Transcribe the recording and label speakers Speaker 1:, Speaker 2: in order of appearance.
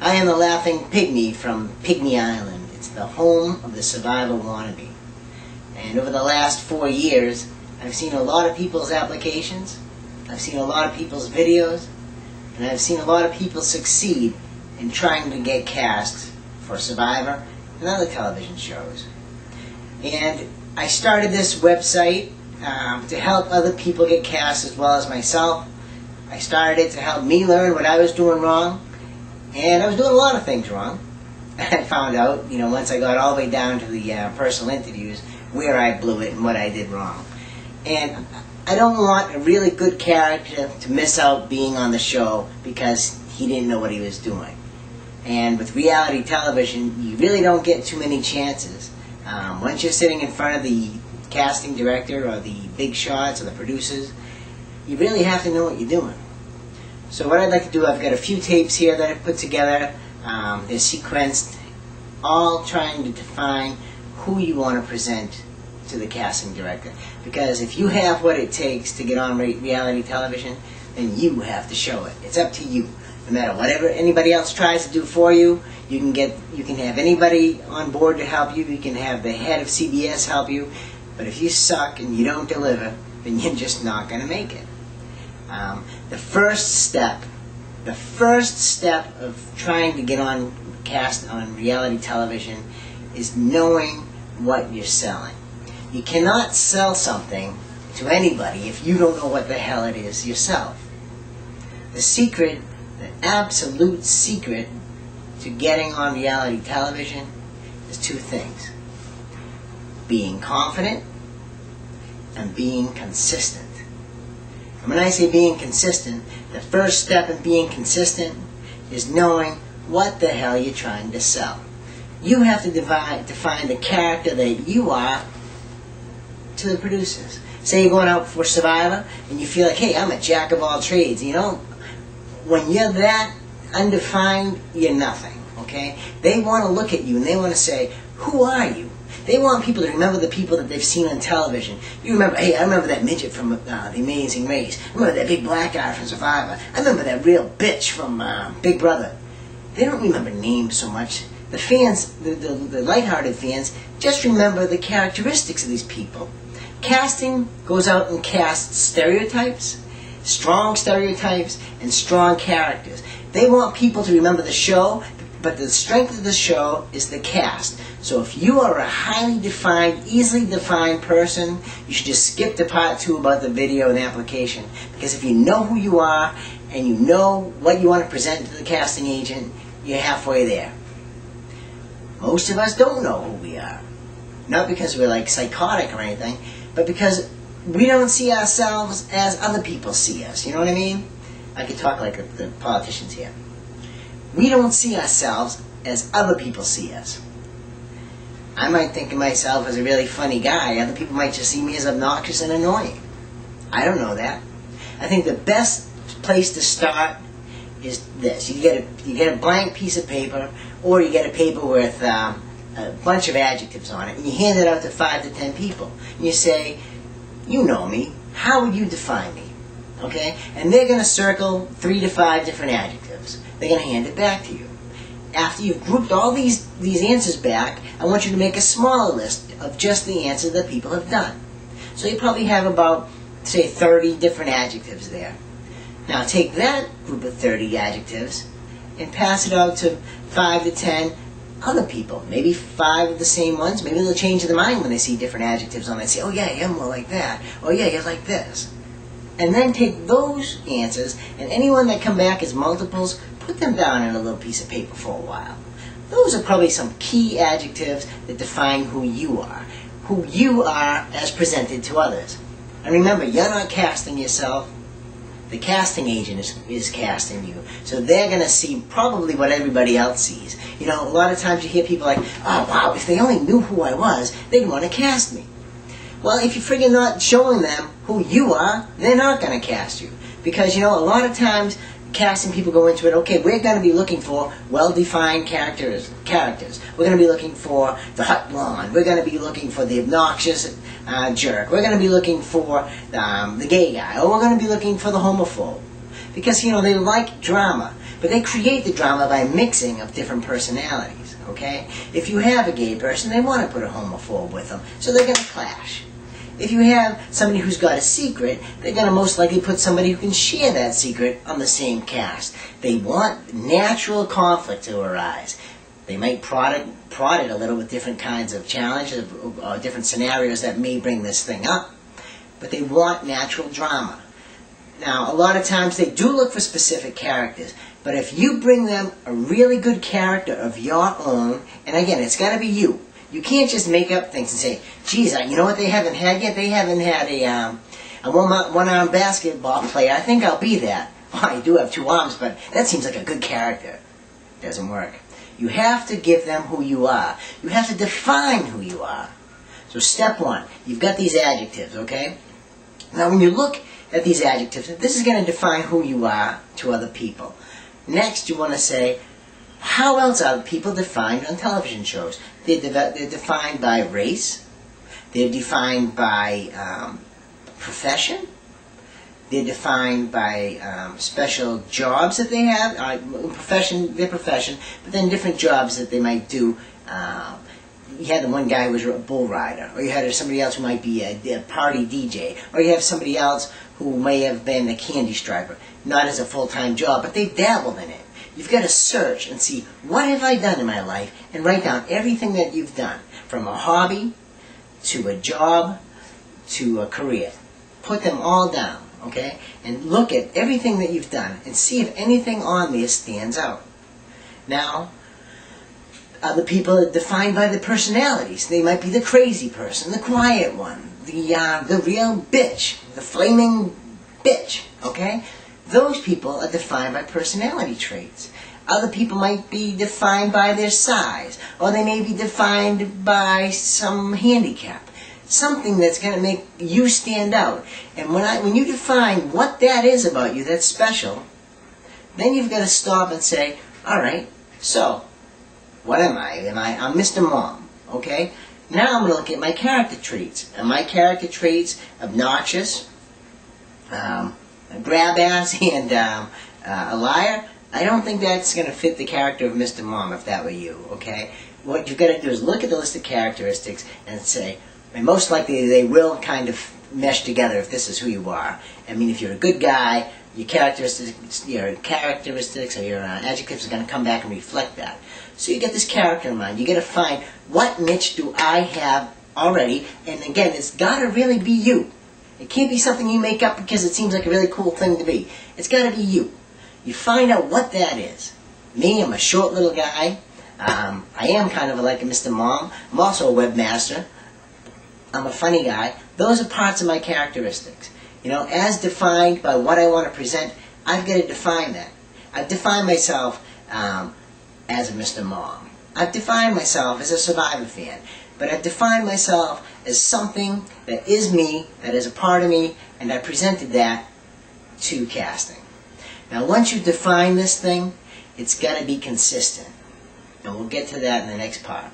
Speaker 1: I am the Laughing Pygmy from Pygmy Island. It's the home of the survival wannabe. And over the last 4 years, I've seen a lot of people's applications, I've seen a lot of people's videos, and I've seen a lot of people succeed in trying to get cast for Survivor and other television shows. And I started this website to help other people get cast as well as myself. I started it to help me learn what I was doing wrong, and I was doing a lot of things wrong. I found out, once I got all the way down to the personal interviews, where I blew it and what I did wrong. And I don't want a really good character to miss out being on the show because he didn't know what he was doing. And with reality television, you really don't get too many chances. Once you're sitting in front of the casting director or the big shots or the producers, you really have to know what you're doing. So what I'd like to do, I've got a few tapes here that I've put together. They're sequenced, all trying to define who you want to present to the casting director. Because if you have what it takes to get on reality television, then you have to show it. It's up to you. No matter whatever anybody else tries to do for you, you can have anybody on board to help you. You can have the head of CBS help you. But if you suck and you don't deliver, then you're just not going to make it. The first step of trying to get on cast on reality television is knowing what you're selling. You cannot sell something to anybody if you don't know what the hell it is yourself. The secret, the absolute secret to getting on reality television is two things: being confident and being consistent. And when I say being consistent, the first step in being consistent is knowing what the hell you're trying to sell. You have to define the character that you are to the producers. Say you're going out for Survivor and you feel like, hey, I'm a jack of all trades. When you're that undefined, you're nothing, okay? They want to look at you and they want to say, who are you? They want people to remember the people that they've seen on television. You remember, hey, I remember that midget from The Amazing Race. I remember that big black guy from Survivor. I remember that real bitch from Big Brother. They don't remember names so much. The fans, the lighthearted fans, just remember the characteristics of these people. Casting goes out and casts stereotypes, strong stereotypes, and strong characters. They want people to remember the show, but the strength of the show is the cast. So if you are a highly defined, easily defined person, you should just skip to part 2 about the video and application. Because if you know who you are, and you know what you want to present to the casting agent, you're halfway there. Most of us don't know who we are. Not because we're like psychotic or anything, but because we don't see ourselves as other people see us. You know what I mean? I could talk like the politicians here. We don't see ourselves as other people see us. I might think of myself as a really funny guy. Other people might just see me as obnoxious and annoying. I don't know that. I think the best place to start is this. You get a blank piece of paper, or you get a paper with a bunch of adjectives on it, and you hand it out to 5 to 10 people. And you say, you know me, how would you define me? Okay? And they're going to circle 3 to 5 different adjectives. They're going to hand it back to you. After you've grouped all these answers back, I want you to make a smaller list of just the answers that people have done. So you probably have about, say, 30 different adjectives there. Now take that group of 30 adjectives and pass it out to 5 to 10 other people. Maybe 5 of the same ones. Maybe they'll change their mind when they see different adjectives on it. Say, oh yeah, you're more like that. Oh yeah, you're like this. And then take those answers, and anyone that come back as multiples, put them down in a little piece of paper for a while. Those are probably some key adjectives that define who you are as presented to others. And remember, you're not casting yourself. The casting agent is casting you. So they're going to see probably what everybody else sees. A lot of times you hear people like, oh wow, if they only knew who I was, they'd want to cast me. Well, if you're freaking not showing them who you are, they're not going to cast you. Because, a lot of times casting people go into it, okay, we're going to be looking for well-defined characters. We're going to be looking for the hot blonde. We're going to be looking for the obnoxious jerk. We're going to be looking for the gay guy. Or we're going to be looking for the homophobe. Because, they like drama. But they create the drama by mixing of different personalities, okay? If you have a gay person, they want to put a homophobe with them, so they're going to clash. If you have somebody who's got a secret, they're going to most likely put somebody who can share that secret on the same cast. They want natural conflict to arise. They might prod it a little with different kinds of challenges, different scenarios that may bring this thing up, but they want natural drama. Now, a lot of times they do look for specific characters, but if you bring them a really good character of your own, and again, it's got to be you. You can't just make up things and say, geez, you know what they haven't had yet? They haven't had a one-arm basketball player. I think I'll be that. Well, you do have 2 arms, but that seems like a good character. Doesn't work. You have to give them who you are. You have to define who you are. So step 1, you've got these adjectives, okay? Now when you look at these adjectives, this is going to define who you are to other people. Next, you want to say, how else are people defined on television shows? They're defined by race. They're defined by profession. They're defined by special jobs that they have, their profession, but then different jobs that they might do. You had the one guy who was a bull rider, or you had somebody else who might be a party DJ, or you have somebody else who may have been a candy striper, not as a full-time job, but they've dabbled in it. You've got to search and see, what have I done in my life, and write down everything that you've done, from a hobby, to a job, to a career. Put them all down, okay? And look at everything that you've done, and see if anything on there stands out. Now, other people are defined by their personalities. They might be the crazy person, the quiet one, the real bitch, the flaming bitch, okay? Those people are defined by personality traits. Other people might be defined by their size, or they may be defined by some handicap. Something that's going to make you stand out. And when you define what that is about you that's special, then you've got to stop and say, alright, so, what am I? I'm Mr. Mom, okay? Now I'm going to look at my character traits. Are my character traits obnoxious, a grab ass, and a liar? I don't think that's going to fit the character of Mr. Mom if that were you, okay? What you've got to do is look at the list of characteristics and say, and most likely they will kind of mesh together if this is who you are. I mean, if you're a good guy, your characteristics or your adjectives are going to come back and reflect that. So you get this character in mind. You got to find, what niche do I have already? And again, it's got to really be you. It can't be something you make up because it seems like a really cool thing to be. It's got to be you. You find out what that is. Me, I'm a short little guy. I am kind of like a Mr. Mom. I'm also a webmaster. I'm a funny guy. Those are parts of my characteristics. You know, as defined by what I want to present, I've got to define that. I've defined myself as a Mr. Mom. I've defined myself as a Survivor fan. But I've defined myself as something that is me, that is a part of me, and I presented that to casting. Now, once you define this thing, it's got to be consistent. And we'll get to that in the next part.